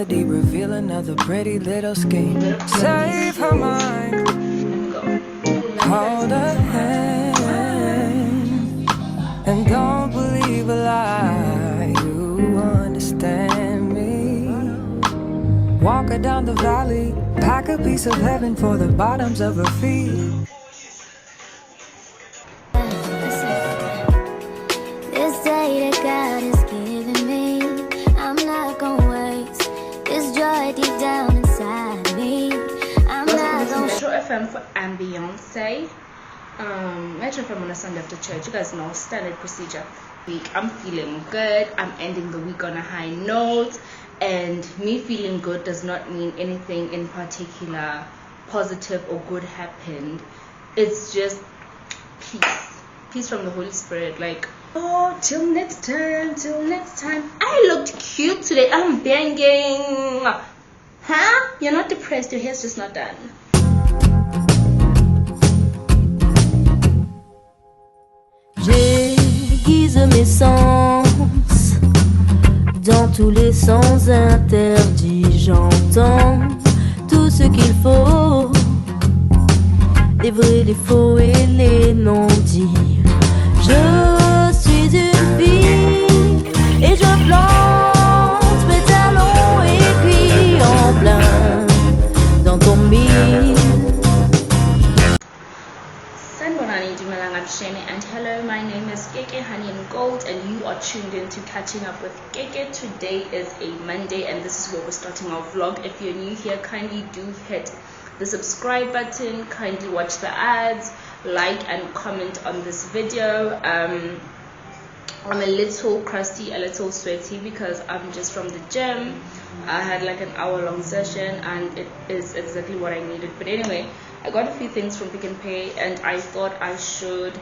melody, reveal another pretty little scheme. Save her mind, hold her hand, and don't believe a lie. You understand me. Walk her down the valley, pack a piece of heaven for the bottoms of her feet. This day that God has given me, I'm not gonna waste this joy deep down inside me. I'm not gonna Metro FM for Beyonce. Metro FM on a Sunday after church. You guys know standard procedure. I'm feeling good. I'm ending the week on a high note, and me feeling good does not mean anything in particular positive or good happened. It's just peace from the Holy Spirit. Like, oh, till next time. I looked cute today. I'm banging. Huh? You're not depressed, your hair's just not done. J'aiguise mes sens dans tous les sens interdits. J'entends tout ce qu'il faut, les vrais, les faux et les non-dits. Je suis une fille et je plante mes talons aiguilles en plein dans ton mille. And hello, my name is Keke Honey and Gold, and you are tuned in to Catching Up with Keke. Today is a Monday, and this is where we're starting our vlog. If you're new here, kindly do hit the subscribe button, kindly watch the ads, like and comment on this video. I'm a little crusty, a little sweaty because I'm just from the gym. I had like an hour-long session, and it is exactly what I needed. But anyway, I got a few things from Pick n Pay, and I thought I should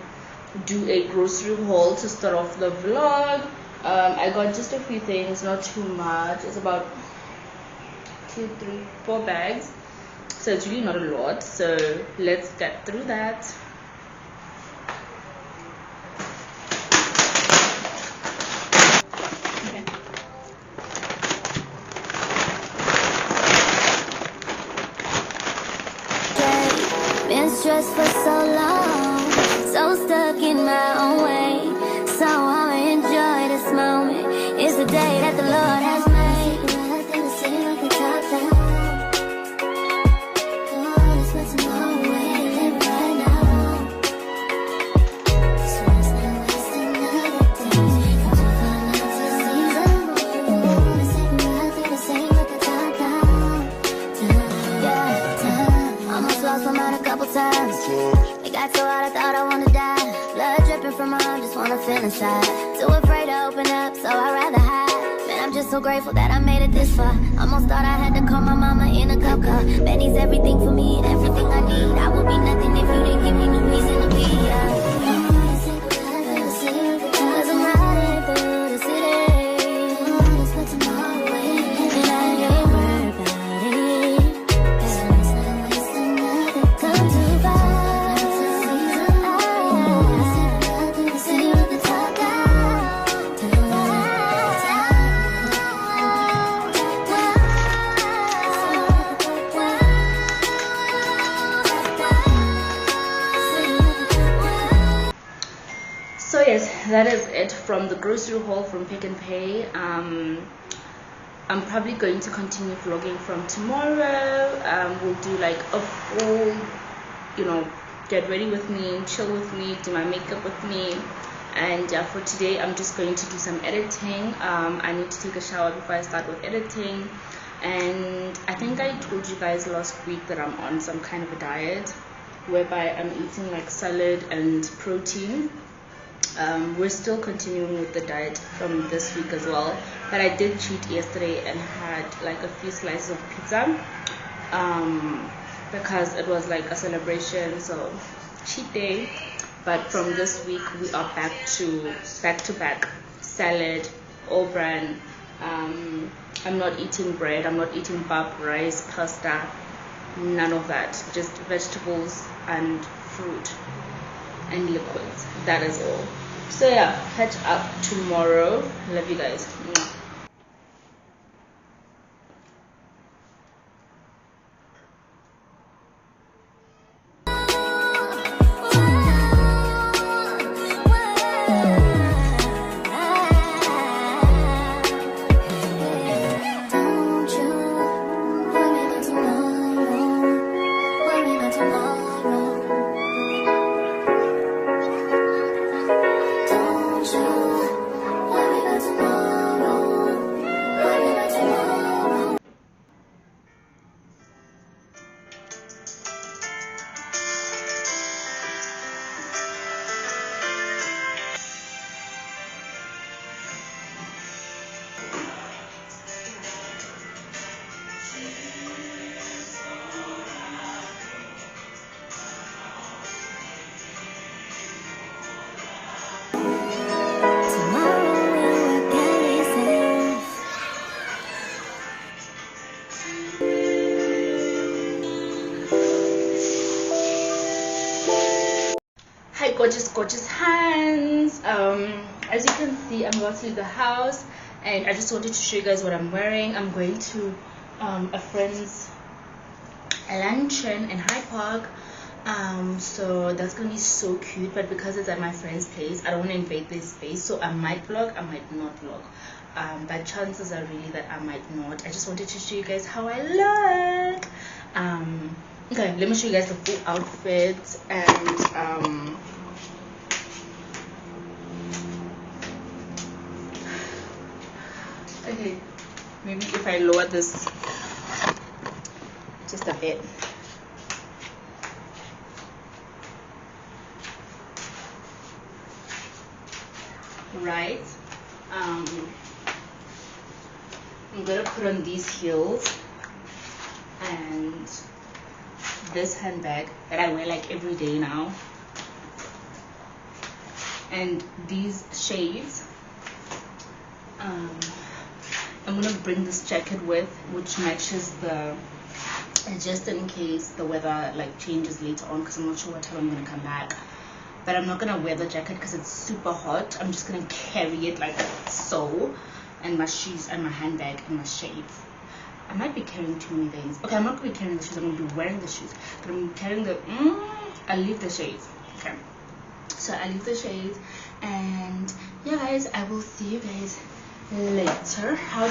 do a grocery haul to start off the vlog. I got just a few things, not too much. It's about 2, 3, 4 bags, so it's really not a lot. So let's get through that. been stressed for so long, so stuck in my own way. So I'ma enjoy this moment. It's the day that the Lord has made. It got so hot I thought I wanna die. Blood dripping from my arm, just wanna feel inside. Too afraid to open up, so I'd rather hide. Man, I'm just so grateful that I made it this far. Almost thought I had to call my mama in a cop car. Betty's everything for me and everything I need. I would be nothing if you didn't give me no reason to be. Cause I'm riding through the city, and I ain't worried about it. Come too far. So yes, that is it from the grocery haul from Pick n Pay. I'm probably going to continue vlogging from tomorrow. We'll do like a full, get ready with me, chill with me, do my makeup with me. And for today, I'm just going to do some editing. I need to take a shower before I start with editing. And I think I told you guys last week that I'm on some kind of a diet whereby I'm eating like salad and protein. We're still continuing with the diet from this week as well, but I did cheat yesterday and had like a few slices of pizza because it was like a celebration, so cheat day. But from this week we are back to back salad, all bran. I'm not eating bread, I'm not eating pap, rice, pasta, none of that, just vegetables and fruit and liquids. That is all. So yeah, catch up tomorrow. Love you guys. gorgeous hands. As you can see, I'm about to leave the house, and I just wanted to show you guys what I'm wearing. I'm going to a friend's luncheon in Hyde Park, so that's gonna be so cute. But because it's at my friend's place, I don't want to invade their space, so I might vlog, I might not vlog, but chances are really that I might not. I just wanted to show you guys how I look. Okay, let me show you guys the full outfit. And okay, maybe if I lower this just a bit. Right, I'm gonna put on these heels and this handbag that I wear like every day now, and these shades. I'm gonna bring this jacket with, which matches the, just in case the weather like changes later on, because I'm not sure what time I'm gonna come back. But I'm not gonna wear the jacket because it's super hot. I'm just gonna carry it like so, and my shoes and my handbag and my shades. I might be carrying too many things. Okay, I'm not gonna be carrying the shoes, I'm gonna be wearing the shoes, but I'm carrying the I'll leave the shades. Okay, so I leave the shades, and yeah guys, I will see you guys later. How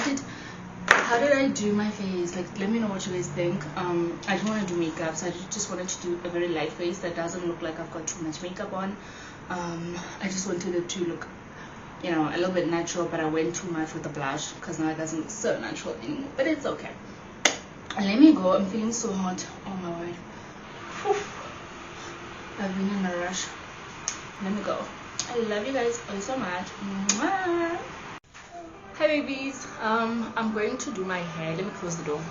did I do my face? Like, let me know what you guys think. I don't want to do makeup, so I just wanted to do a very light face that doesn't look like I've got too much makeup on. I just wanted it to look, you know, a little bit natural, but I went too much with the blush because now it doesn't look so natural anymore, but it's okay. Let me go. I'm feeling so hot. Oh my word. Whew. I've been in a rush. Let me go. I love you guys all so much. Mwah. Hi babies. I'm going to do my hair. Let me close the door.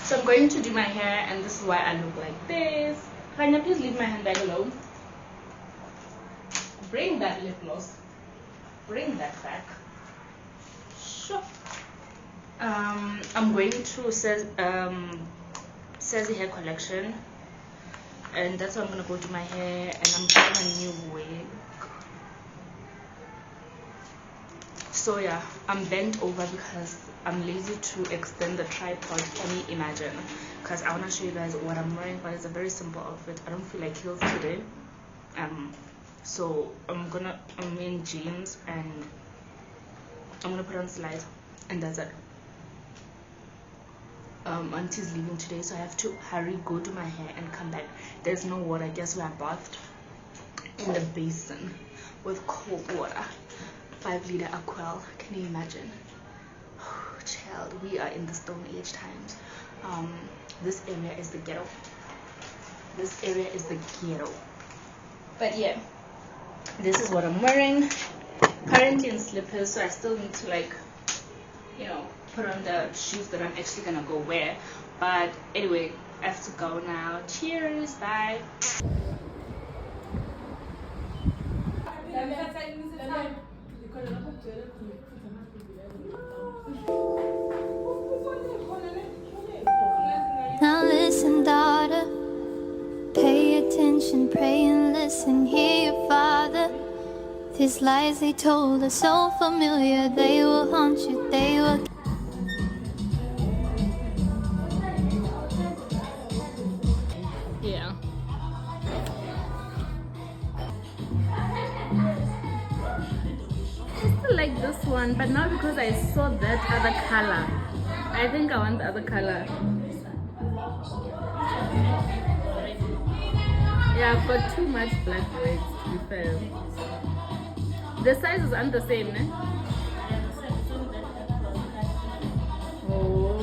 So I'm going to do my hair, and this is why I look like this. Can you please leave my handbag alone? Bring that lip gloss. Bring that back. Sure. I'm going to Sassy Hair Collection, and that's why I'm gonna go do my hair, and I'm getting a new wig. So yeah, I'm bent over because I'm lazy to extend the tripod. Can you imagine? Because I want to show you guys what I'm wearing, but it's a very simple outfit. I don't feel like heels today. So I'm in jeans, and I'm gonna put on slides, and that's it. Auntie's leaving today, so I have to hurry, go do my hair, and come back. There's no water. Guess where I bathed? In the basin with cold water. 5-liter Aquel. Can you imagine? Child, we are in the Stone Age times. This area is the ghetto. This area is the ghetto. But yeah, this is what I'm wearing. Currently in slippers, so I still need to, like, you know, put on the shoes that I'm actually gonna go wear. But anyway, I have to go now. Cheers, bye. Now listen, daughter, pay attention, pray and listen, hear your father. These lies they told are so familiar, they will haunt you, they will. Yeah. I still like this one, but now because I saw that other color, I think I want the other color. Yeah, I've got too much black braids, to be fair. The sizes aren't the same, eh? Oh.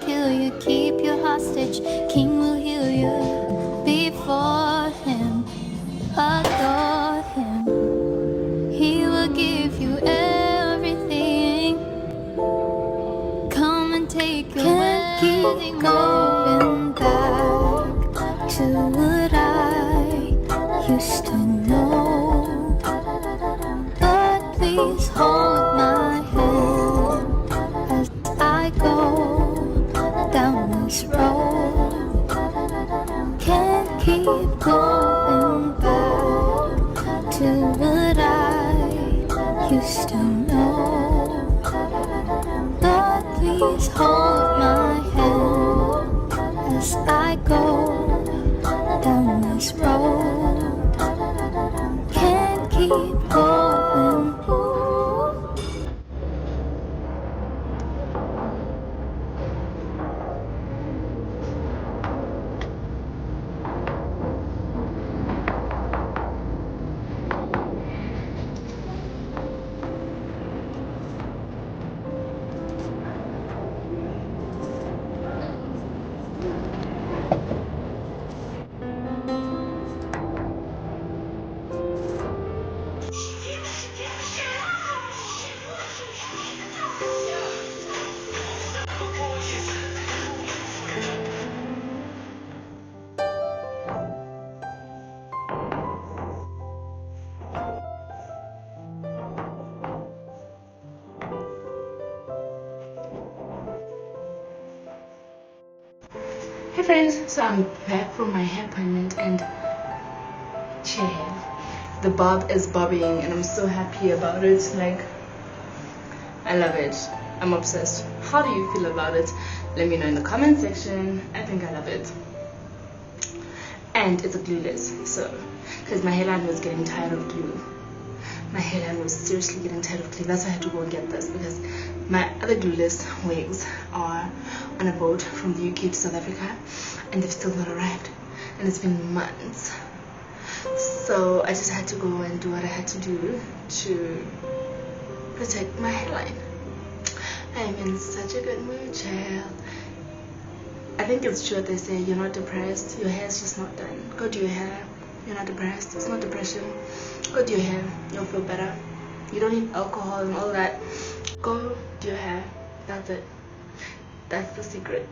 Kill you, keep you hostage. King will heal you before him. Adore him. He will give you everything. Come and take your can't keep going back to what I Please hold my hand as I go down this road. Can't keep going. Hey friends, so I'm back from my hair appointment and chill. The bob is bobbing and I'm so happy about it. Like, I love it. I'm obsessed. How do you feel about it? Let me know in the comment section. I think I love it. And it's a glueless, so because my hairline was getting tired of glue. My hairline was seriously getting tired of glue. That's why I had to go and get this, because my other glueless wigs are on a boat from the UK to South Africa and they've still not arrived, and it's been months. So I just had to go and do what I had to do to protect my hairline. I am in such a good mood, child. I think it's true what they say, you're not depressed, your hair is just not done. Go do your hair. You're not depressed, it's not depression. Go do your hair, you'll feel better. You don't need alcohol and all that. Go do your hair, that's it. That's the secret.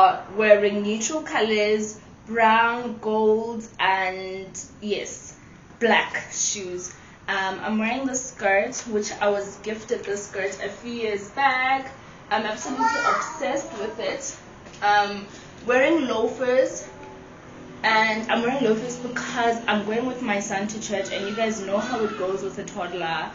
are wearing neutral colors, brown, gold, and yes, black shoes. I'm wearing this skirt, which I was gifted this skirt a few years back. I'm absolutely obsessed with it. Wearing loafers, and I'm wearing loafers because I'm going with my son to church, and you guys know how it goes with a toddler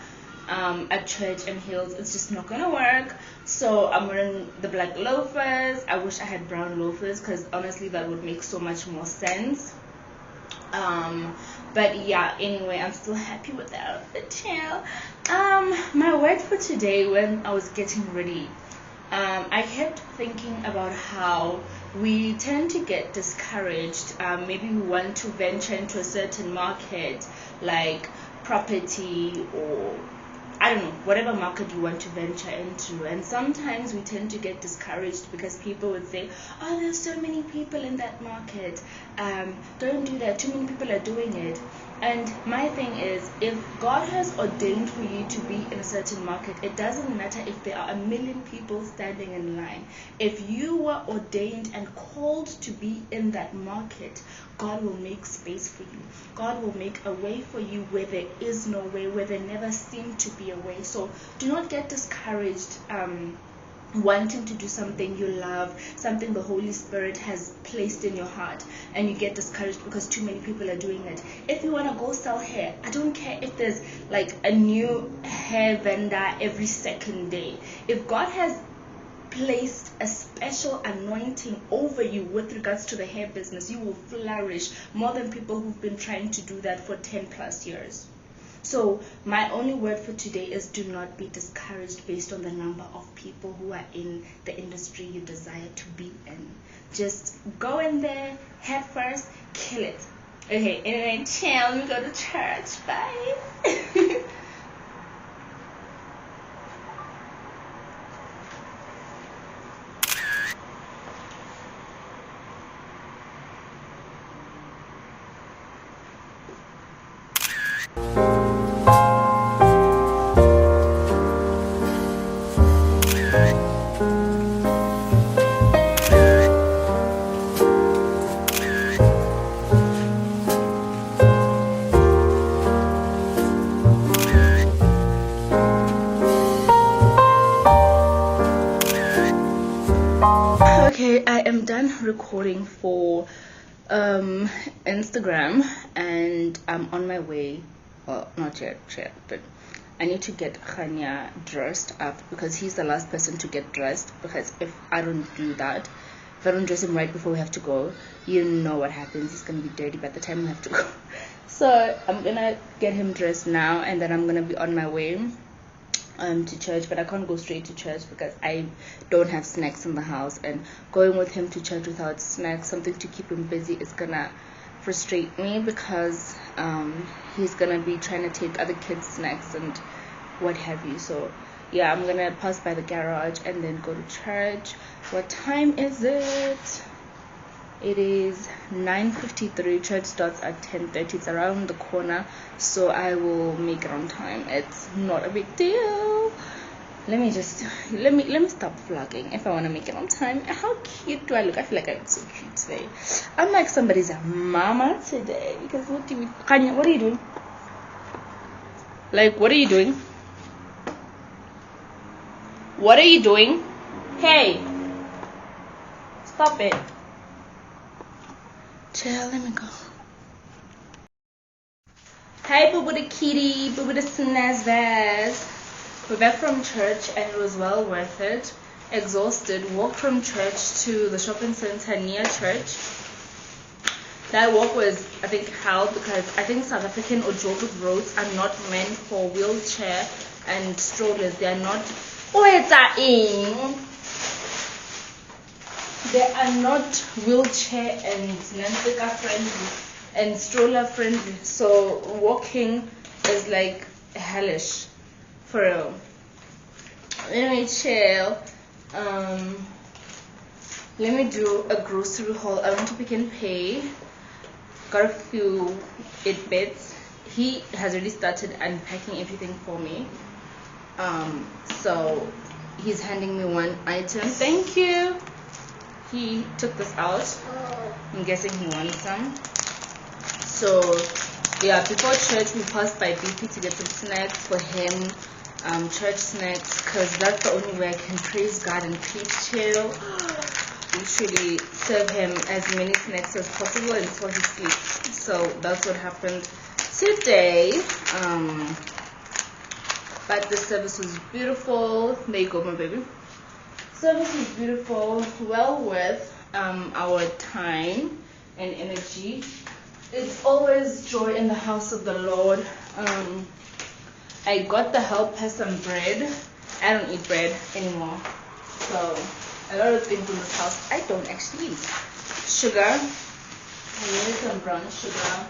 at church and heels. It's just not gonna work. So I'm wearing the black loafers. I wish I had brown loafers because honestly that would make so much more sense. But yeah, anyway, I'm still happy with the outfit too. My word for today, when I was getting ready, I kept thinking about how we tend to get discouraged. Maybe we want to venture into a certain market, like property, or I don't know, whatever market you want to venture into. And sometimes we tend to get discouraged because people would say, oh, there's so many people in that market. Don't do that. Too many people are doing it. And my thing is, if God has ordained for you to be in a certain market, it doesn't matter if there are a million people standing in line. If you were ordained and called to be in that market, God will make space for you. God will make a way for you where there is no way, where there never seemed to be a way. So do not get discouraged wanting to do something you love, something the Holy Spirit has placed in your heart, and you get discouraged because too many people are doing it. If you want to go sell hair, I don't care if there's like a new hair vendor every second day. If God has placed a special anointing over you with regards to the hair business, you will flourish more than people who've been trying to do that for 10 plus years. So my only word for today is, do not be discouraged based on the number of people who are in the industry you desire to be in. Just go in there, head first, kill it. Okay, anyway, chill, let me go to church. Bye. Okay, I am done recording for Instagram, and I'm on my way. Well, not yet, but I need to get Khanya dressed up because he's the last person to get dressed. Because if I don't do that, if I don't dress him right before we have to go, you know what happens. He's gonna be dirty by the time we have to go. So I'm gonna get him dressed now, and then I'm gonna be on my way to church. But I can't go straight to church because I don't have snacks in the house, and going with him to church without snacks, something to keep him busy, is gonna frustrate me because he's gonna be trying to take other kids' snacks and what have you. So yeah, I'm gonna pass by the garage and then go to church. What time is it? It is 9:53. Church starts at 10:30. It's around the corner, so I will make it on time. It's not a big deal. Let me stop vlogging if I want to make it on time. How cute do I look? I feel like I look so cute today. I'm like somebody's mama today. Because Kanya, what are you doing? Like, what are you doing? What are you doing? Hey, stop it. Chill, let me go. Hi, boo boo the kitty, boo boo the snazbaz. We're back from church and it was well worth it. Exhausted, walked from church to the shopping center near church. That walk was, I think, hell because I think South African or geographic roads are not meant for wheelchair and strollers. They are not. They are not wheelchair and Nantika friendly and stroller friendly. So walking is like hellish. For real. Anyway, chill. Let me do a grocery haul. I went to Pick n Pay. Got a few bits. He has already started unpacking everything for me. So he's handing me one item. Thank you. he took this out. I'm guessing he wants some. So yeah, before church we passed by BP to get some snacks for him, church snacks, because that's the only way I can praise God and peace chill. Literally serve him as many snacks as possible until he sleeps. So that's what happened today. But the service was beautiful. There you go, my baby. Service was beautiful, well worth our time and energy. It's always joy in the house of the Lord. I got the help her some bread. I don't eat bread anymore, so a lot of things in this house I don't actually eat. Sugar. I needed some brown sugar.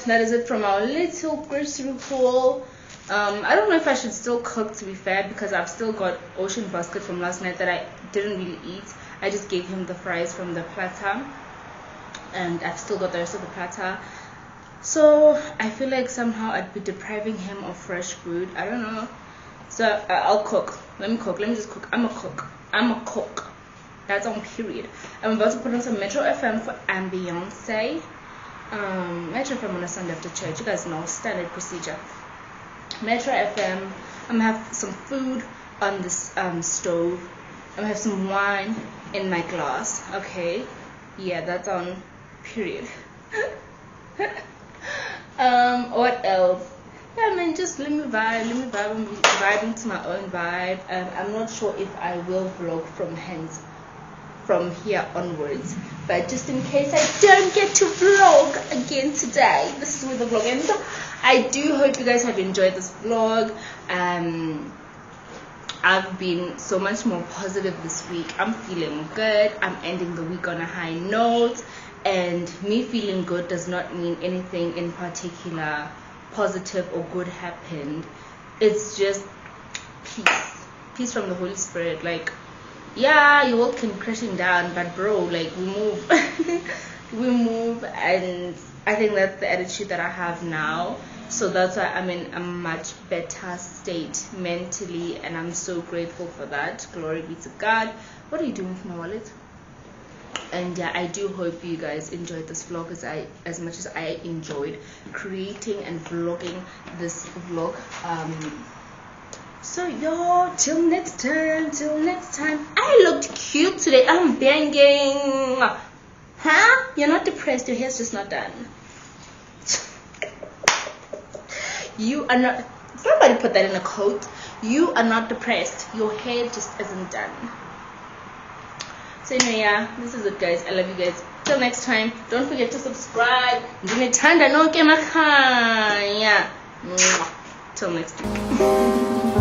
That is it from our little grocery haul. I don't know if I should still cook, to be fair, because I've still got ocean basket from last night that I didn't really eat. I just gave him the fries from the platter, and I've still got the rest of the platter. So I feel like somehow I'd be depriving him of fresh food. I don't know. So I'll cook. Let me just cook. I'm a cook. That's on period. I'm about to put on some Metro FM for ambiance. Metro FM on a Sunday after church. You guys know, standard procedure. Metro FM. I'm gonna have some food on this stove. I'm gonna have some wine in my glass. Okay, yeah, that's on period. What else? Yeah, man, just let me vibe. I'm vibing to my own vibe. I'm not sure if I will vlog from here onwards, but just in case I don't get to vlog again today, this is where the vlog ends. I do hope you guys have enjoyed this vlog. I've been so much more positive this week. I'm feeling good. I'm ending the week on a high note, and me feeling good does not mean anything in particular positive or good happened. It's just peace from the Holy Spirit. Like, yeah, your world can crashing down, but bro, like, we move. We move, and I think that's the attitude that I have now. So that's why I'm in a much better state mentally, and I'm so grateful for that. Glory be to God. What are you doing with my wallet? And yeah, I do hope you guys enjoyed this vlog as much as I enjoyed creating and vlogging this vlog. So yo, till next time. I looked cute today. I'm banging. Huh? You're not depressed, your hair's just not done. You are not. Somebody put that in a quote. You are not depressed, your hair just isn't done. So anyway, yeah, this is it, guys. I love you guys. Till next time, don't forget to subscribe. Till next time.